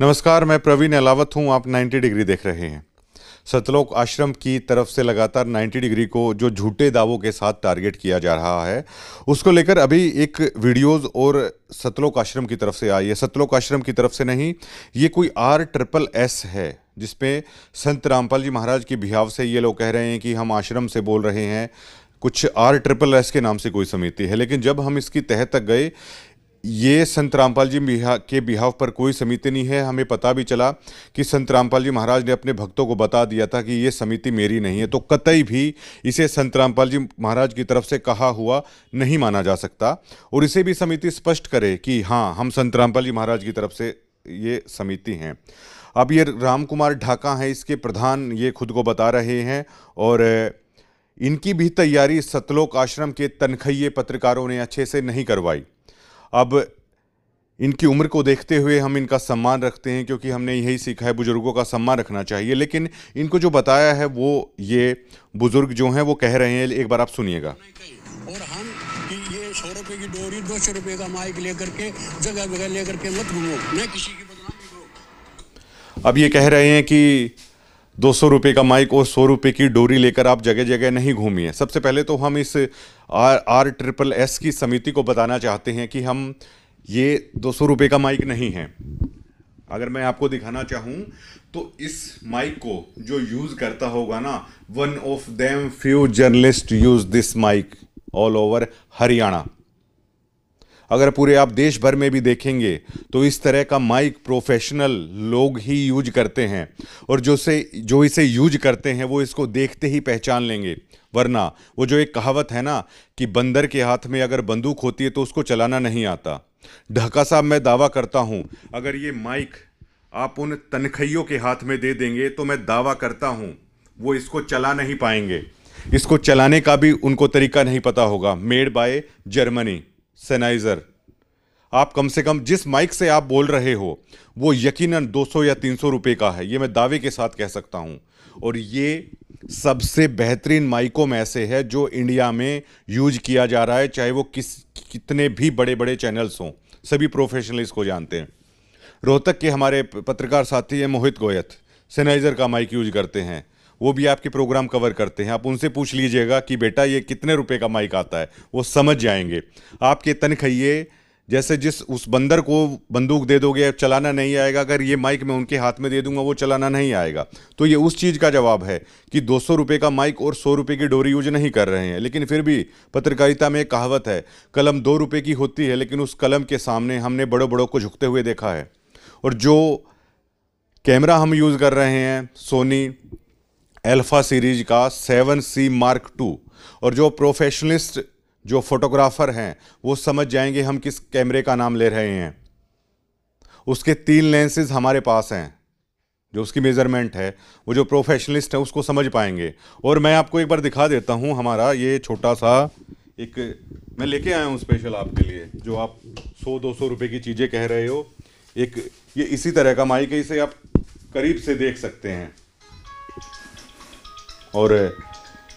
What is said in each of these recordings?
नमस्कार, मैं प्रवीण अलावत हूँ। आप 90 डिग्री देख रहे हैं। सतलोक आश्रम की तरफ से लगातार 90 डिग्री को जो झूठे दावों के साथ टारगेट किया जा रहा है, उसको लेकर अभी एक वीडियोस और सतलोक आश्रम की तरफ से आई है। सतलोक आश्रम की तरफ से नहीं, ये कोई RSS है जिसमें संत रामपाल जी महाराज की बिहाव से ये लोग कह रहे हैं कि हम आश्रम से बोल रहे हैं। कुछ RSS के नाम से कोई समिति है, लेकिन जब हम इसकी तह तक गए, ये संत रामपाल जी के बिहाव पर कोई समिति नहीं है। हमें पता भी चला कि संत रामपाल जी महाराज ने अपने भक्तों को बता दिया था कि ये समिति मेरी नहीं है, तो कतई भी इसे संत रामपाल जी महाराज की तरफ से कहा हुआ नहीं माना जा सकता। और इसे भी समिति स्पष्ट करे कि हाँ, हम संत रामपाल जी महाराज की तरफ से ये समिति हैं। अब ये राम कुमार ढाका हैं, इसके प्रधान, ये खुद को बता रहे हैं। और इनकी भी तैयारी सतलोक आश्रम के तनखैये पत्रकारों ने अच्छे से नहीं करवाई। अब इनकी उम्र को देखते हुए हम इनका सम्मान रखते हैं, क्योंकि हमने यही सीखा है, बुजुर्गों का सम्मान रखना चाहिए। लेकिन इनको जो बताया है वो ये बुजुर्ग जो हैं वो कह रहे हैं, एक बार आप सुनिएगा। और हम कि ये 100 रुपए की डोरी, 200 रुपए का माइक लेकर के जगह जगह लेकर के मत घूमो, मैं किसी की बदनामी करो। अब ये कह रहे हैं कि 200 रुपये का माइक और 100 रुपये की डोरी लेकर आप जगह जगह नहीं घूमिए। सबसे पहले तो हम इस RSS की समिति को बताना चाहते हैं कि हम ये 200 रुपये का माइक नहीं है। अगर मैं आपको दिखाना चाहूँ तो इस माइक को जो यूज़ करता होगा ना, one of them few journalist use this mike all over Haryana. अगर पूरे आप देश भर में भी देखेंगे तो इस तरह का माइक प्रोफेशनल लोग ही यूज करते हैं, और जो इसे यूज करते हैं वो इसको देखते ही पहचान लेंगे। वरना वो जो एक कहावत है ना कि बंदर के हाथ में अगर बंदूक होती है तो उसको चलाना नहीं आता। ढाका साहब, मैं दावा करता हूं, अगर ये माइक आप उन तनखैयों के हाथ में दे देंगे तो मैं दावा करता हूं वो इसको चला नहीं पाएंगे। इसको चलाने का भी उनको तरीका नहीं पता होगा। Made by Germany सेनाइजर। आप कम से कम जिस माइक से आप बोल रहे हो वो यकीनन 200 या 300 रुपये का है, ये मैं दावे के साथ कह सकता हूं। और ये सबसे बेहतरीन माइकों में से है जो इंडिया में यूज किया जा रहा है, चाहे वो कितने भी बड़े बड़े चैनल्स हों, सभी प्रोफेशनल इसको जानते हैं। रोहतक के हमारे पत्रकार साथी हैं मोहित गोयत, सेनाइजर का माइक यूज करते हैं, वो भी आपके प्रोग्राम कवर करते हैं। आप उनसे पूछ लीजिएगा कि बेटा ये कितने रुपए का माइक आता है, वो समझ जाएंगे। आपके तनखैये जैसे जिस उस बंदर को बंदूक दे दोगे, चलाना नहीं आएगा, अगर ये माइक मैं उनके हाथ में दे दूंगा वो चलाना नहीं आएगा। तो ये उस चीज़ का जवाब है कि 200 रुपये का माइक और 100 रुपये की डोरी यूज नहीं कर रहे हैं। लेकिन फिर भी पत्रकारिता में एक कहावत है, कलम 2 रुपये की होती है, लेकिन उस कलम के सामने हमने बड़ों बड़ों को झुकते हुए देखा है। और जो कैमरा हम यूज़ कर रहे हैं सोनी अल्फा सीरीज का 7C Mark II, और जो प्रोफेशनलिस्ट जो फोटोग्राफर हैं वो समझ जाएंगे हम किस कैमरे का नाम ले रहे हैं। उसके 3 लेंसेज हमारे पास हैं, जो उसकी मेज़रमेंट है, वो जो प्रोफेशनलिस्ट है उसको समझ पाएंगे। और मैं आपको एक बार दिखा देता हूं, हमारा ये छोटा सा एक मैं लेके आया हूं स्पेशल आपके लिए, जो आप 100-200 रुपये की चीज़ें कह रहे हो। एक ये इसी तरह का माइक है, इसे आप करीब से देख सकते हैं। और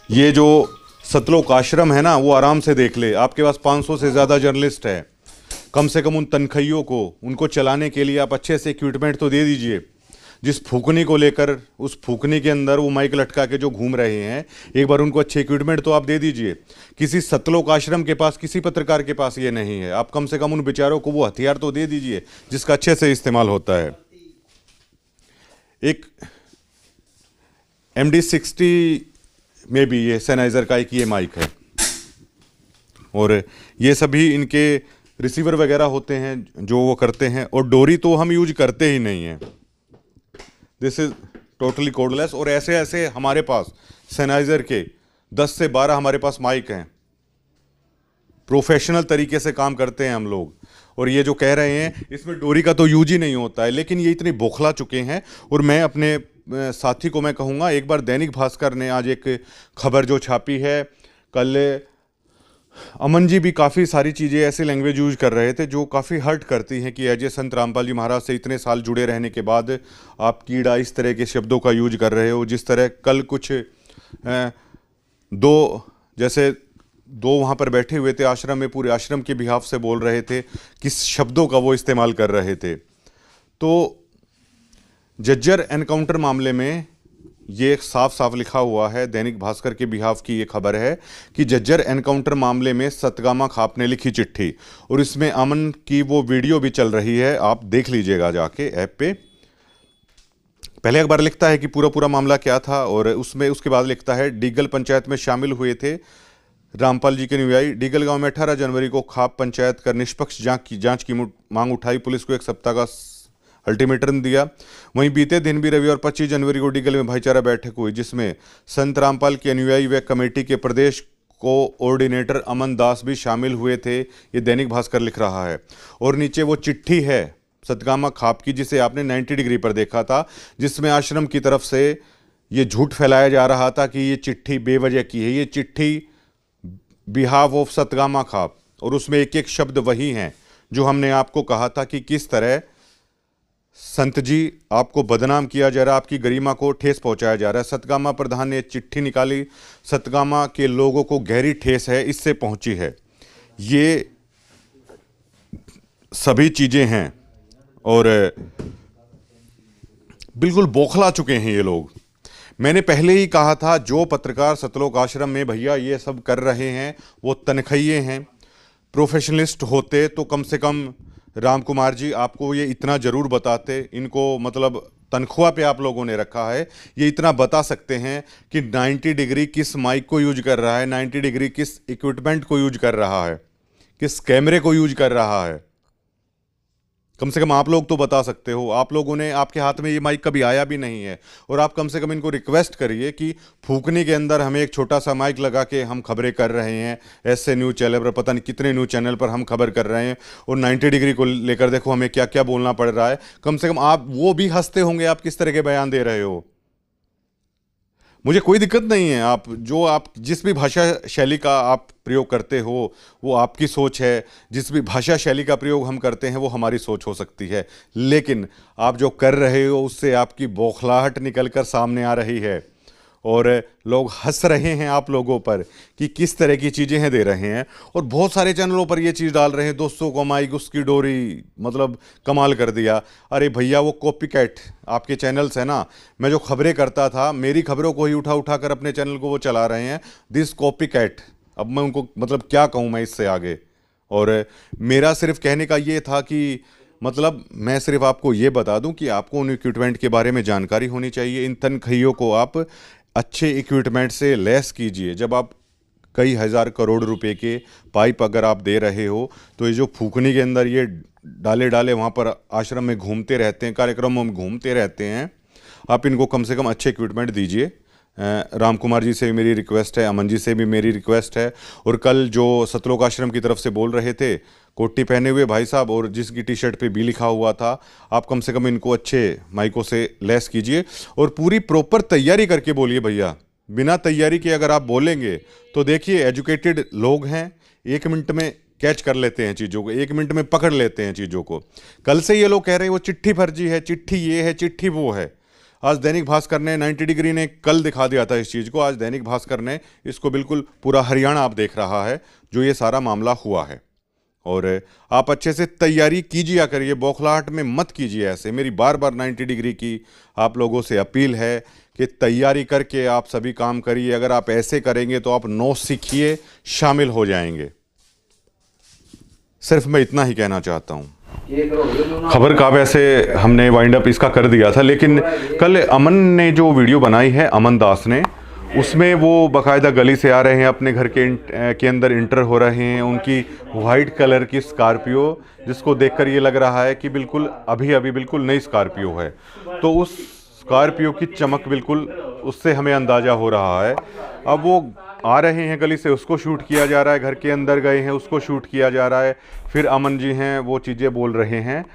ये जो सतलोक आश्रम है ना, वो आराम से देख ले। आपके पास 500 से ज़्यादा जर्नलिस्ट है, कम से कम उन तनखैयों को उनको चलाने के लिए आप अच्छे से इक्विपमेंट तो दे दीजिए। जिस फूकनी को लेकर, उस फूकनी के अंदर वो माइक लटका के जो घूम रहे हैं, एक बार उनको अच्छे इक्विपमेंट तो आप दे दीजिए। किसी सतलोक आश्रम के पास, किसी पत्रकार के पास ये नहीं है। आप कम से कम उन बेचारों को वो हथियार तो दे दीजिए जिसका अच्छे से इस्तेमाल होता है। एक MD60 में भी ये सेनाइजर का एक ये माइक है, और ये सभी इनके रिसीवर वगैरह होते हैं जो वो करते हैं। और डोरी तो हम यूज करते ही नहीं हैं, दिस इज टोटली कोडलेस। और ऐसे ऐसे हमारे पास सेनाइजर के 10 से 12 हमारे पास माइक हैं, प्रोफेशनल तरीके से काम करते हैं हम लोग। और ये जो कह रहे हैं इसमें डोरी का तो यूज ही नहीं होता है, लेकिन ये इतने बौखला चुके हैं। और मैं अपने साथी को मैं कहूँगा, एक बार दैनिक भास्कर ने आज एक खबर जो छापी है, कल अमन जी भी काफ़ी सारी चीज़ें ऐसे लैंग्वेज यूज कर रहे थे जो काफ़ी हर्ट करती हैं कि अजय संत रामपाल जी महाराज से इतने साल जुड़े रहने के बाद आप कीड़ा इस तरह के शब्दों का यूज कर रहे हो। जिस तरह कल कुछ दो वहाँ पर बैठे हुए थे आश्रम में, पूरे आश्रम के बिहाफ से बोल रहे थे, किस शब्दों का वो इस्तेमाल कर रहे थे। तो जज्जर एनकाउंटर मामले में ये साफ साफ लिखा हुआ है, दैनिक भास्कर के बिहाफ की ये खबर है कि जज्जर एनकाउंटर मामले में सतगामा खाप ने लिखी चिट्ठी, और इसमें अमन की वो वीडियो भी चल रही है, आप देख लीजिएगा जाके ऐप पे। पहले एक बार लिखता है कि पूरा पूरा मामला क्या था, और उसमें उसके बाद लिखता है डीगल पंचायत में शामिल हुए थे रामपाल जी के अनुयायी। डीगल गांव में 18 जनवरी को खाप पंचायत कर निष्पक्ष जांच की मांग उठाई। पुलिस को 1 सप्ताह का अल्टीमेटम दिया। वहीं बीते दिन भी रविवार 25 जनवरी को डीगल में भाईचारा बैठक हुई, जिसमें संत रामपाल के अनुयायी व कमेटी के प्रदेश कोऑर्डिनेटर अमन दास भी शामिल हुए थे। ये दैनिक भास्कर लिख रहा है। और नीचे वो चिट्ठी है सतगामा खाप की, जिसे आपने 90 डिग्री पर देखा था, जिसमें आश्रम की तरफ से ये झूठ फैलाया जा रहा था कि ये चिट्ठी बेवजह की है। ये चिट्ठी बिहाफ ऑफ सतगामा खाप, और उसमें एक एक शब्द वही हैं जो हमने आपको कहा था कि किस तरह संत जी आपको बदनाम किया जा रहा है, आपकी गरिमा को ठेस पहुंचाया जा रहा है। सतगामा प्रधान ने चिट्ठी निकाली, सतगामा के लोगों को गहरी ठेस है, इससे पहुंची है। ये सभी चीजें हैं और बिल्कुल बौखला चुके हैं ये लोग। मैंने पहले ही कहा था, जो पत्रकार सतलोक आश्रम में भैया ये सब कर रहे हैं वो तनख्वाहिए हैं। प्रोफेशनलिस्ट होते तो कम से कम राम कुमार जी आपको ये इतना ज़रूर बताते। इनको मतलब तनख्वाह पे आप लोगों ने रखा है, ये इतना बता सकते हैं कि 90 डिग्री किस माइक को यूज कर रहा है, 90 डिग्री किस इक्विपमेंट को यूज कर रहा है, किस कैमरे को यूज कर रहा है। कम से कम आप लोग तो बता सकते हो। आप लोगों ने, आपके हाथ में ये माइक कभी आया भी नहीं है, और आप कम से कम इनको रिक्वेस्ट करिए कि फूकने के अंदर हमें एक छोटा सा माइक लगा के हम खबरें कर रहे हैं। ऐसे न्यूज़ चैनल पर, पता नहीं कितने न्यूज़ चैनल पर हम खबर कर रहे हैं, और 90 डिग्री को लेकर देखो हमें क्या क्या बोलना पड़ रहा है। कम से कम आप वो भी हंसते होंगे आप किस तरह के बयान दे रहे हो। मुझे कोई दिक्कत नहीं है, आप जिस भी भाषा शैली का आप प्रयोग करते हो वो आपकी सोच है। जिस भी भाषा शैली का प्रयोग हम करते हैं वो हमारी सोच हो सकती है, लेकिन आप जो कर रहे हो उससे आपकी बौखलाहट निकल कर सामने आ रही है, और लोग हंस रहे हैं आप लोगों पर कि किस तरह की चीज़ें हैं दे रहे हैं। और बहुत सारे चैनलों पर ये चीज़ डाल रहे हैं, 200 को माइक उसकी डोरी, मतलब कमाल कर दिया। अरे भैया वो कॉपी कैट आपके चैनल्स हैं ना, मैं जो खबरें करता था मेरी खबरों को ही उठा उठा कर अपने चैनल को वो चला रहे हैं। दिस कॉपी कैट, अब मैं उनको मतलब क्या कहूँ मैं इससे आगे। और मेरा सिर्फ कहने का ये था कि मतलब मैं सिर्फ आपको ये बता दूं कि आपको उन इक्विपमेंट के बारे में जानकारी होनी चाहिए। इन तनख्वाहियों को आप अच्छे इक्विपमेंट से लेस कीजिए। जब आप कई हज़ार करोड़ रुपए के पाइप अगर आप दे रहे हो, तो ये जो फूकने के अंदर ये डाले वहाँ पर आश्रम में घूमते रहते हैं, कार्यक्रमों में घूमते रहते हैं, आप इनको कम से कम अच्छे इक्विपमेंट दीजिए। राम कुमार जी से भी मेरी रिक्वेस्ट है, अमन जी से भी मेरी रिक्वेस्ट है। और कल जो सतलोक आश्रम की तरफ से बोल रहे थे, कोटी पहने हुए भाई साहब, और जिसकी टी शर्ट पे बी लिखा हुआ था, आप कम से कम इनको अच्छे माइकों से लेस कीजिए और पूरी प्रॉपर तैयारी करके बोलिए भैया। बिना तैयारी के अगर आप बोलेंगे तो देखिए, एजुकेटेड लोग हैं, 1 मिनट में कैच कर लेते हैं चीज़ों को, 1 मिनट में पकड़ लेते हैं चीज़ों को। कल से ये लोग कह रहे हैं वो चिट्ठी फर्जी है, चिट्ठी ये है, चिट्ठी वो है। आज दैनिक भास्कर ने, 90 डिग्री ने कल दिखा दिया था इस चीज़ को, आज दैनिक भास्कर ने इसको बिल्कुल पूरा हरियाणा आप देख रहा है जो ये सारा मामला हुआ है। और आप अच्छे से तैयारी कीजिए, करिए, बौखलाहट में मत कीजिए ऐसे। मेरी बार बार 90 डिग्री की आप लोगों से अपील है कि तैयारी करके आप सभी काम करिए। अगर आप ऐसे करेंगे तो आप 9 सीखिए, शामिल हो जाएंगे। सिर्फ मैं इतना ही कहना चाहता हूँ। खबर का वैसे हमने वाइंड अप इसका कर दिया था, लेकिन कल अमन ने जो वीडियो बनाई है, अमन दास ने, उसमें वो बाकायदा गली से आ रहे हैं, अपने घर के अंदर इंटर हो रहे हैं। उनकी वाइट कलर की स्कॉर्पियो, जिसको देखकर ये लग रहा है कि बिल्कुल अभी बिल्कुल नई स्कॉर्पियो है, तो उस स्कॉर्पियो की चमक बिल्कुल उससे हमें अंदाज़ा हो रहा है। अब वो आ रहे हैं गली से, उसको शूट किया जा रहा है, घर के अंदर गए हैं उसको शूट किया जा रहा है, फिर अमन जी हैं वो चीज़ें बोल रहे हैं।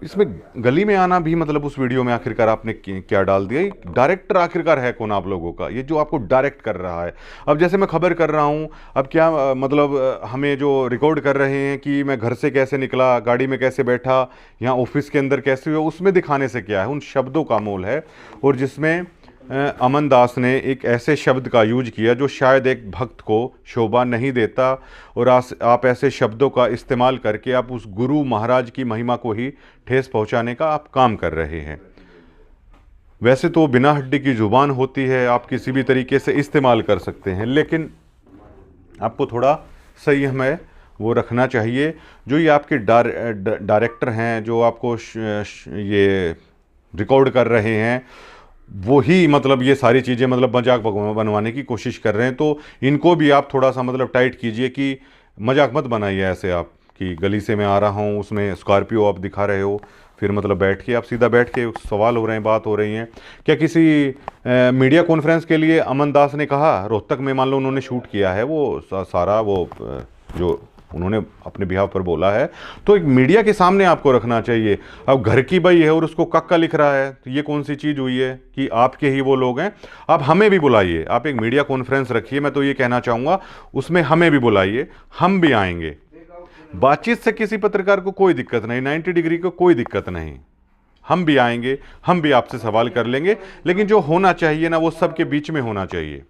इसमें गली में आना भी मतलब उस वीडियो में आखिरकार आपने क्या डाल दिया? डायरेक्टर आखिरकार है कौन आप लोगों का, ये जो आपको डायरेक्ट कर रहा है? अब जैसे मैं खबर कर रहा हूँ, अब क्या मतलब हमें जो रिकॉर्ड कर रहे हैं कि मैं घर से कैसे निकला, गाड़ी में कैसे बैठा, यहाँ ऑफिस के अंदर कैसे हुआ, उसमें दिखाने से क्या है? उन शब्दों का मोल है। और जिसमें अमन दास ने एक ऐसे शब्द का यूज किया जो शायद एक भक्त को शोभा नहीं देता, और आप ऐसे शब्दों का इस्तेमाल करके आप उस गुरु महाराज की महिमा को ही ठेस पहुंचाने का आप काम कर रहे हैं। वैसे तो बिना हड्डी की ज़ुबान होती है, आप किसी भी तरीके से इस्तेमाल कर सकते हैं, लेकिन आपको थोड़ा संयम है वो रखना चाहिए। जो ये आपके डायरेक्टर हैं, जो आपको ये रिकॉर्ड कर रहे हैं, वो ही मतलब ये सारी चीज़ें मतलब मजाक बनवाने की कोशिश कर रहे हैं। तो इनको भी आप थोड़ा सा मतलब टाइट कीजिए कि मजाक मत बनाइए ऐसे आप कि गली से मैं आ रहा हूँ, उसमें स्कॉर्पियो आप दिखा रहे हो, फिर मतलब बैठ के आप सीधा बैठ के सवाल हो रहे हैं, बात हो रही हैं। क्या किसी मीडिया कॉन्फ्रेंस के लिए अमन दास ने कहा, रोहतक में मान लो उन्होंने शूट किया है वो सारा वो जो उन्होंने अपने बिहाव पर बोला है, तो एक मीडिया के सामने आपको रखना चाहिए। अब घर की बई है और उसको कक्का लिख रहा है, तो ये कौन सी चीज़ हुई है कि आपके ही वो लोग हैं। आप हमें भी बुलाइए, आप एक मीडिया कॉन्फ्रेंस रखिए, मैं तो ये कहना चाहूँगा उसमें हमें भी बुलाइए, हम भी आएंगे। बातचीत से किसी पत्रकार को कोई दिक्कत नहीं, 90 डिग्री को कोई दिक्कत नहीं, हम भी आएंगे, हम भी आपसे सवाल कर लेंगे, लेकिन जो होना चाहिए ना वो सबके बीच में होना चाहिए।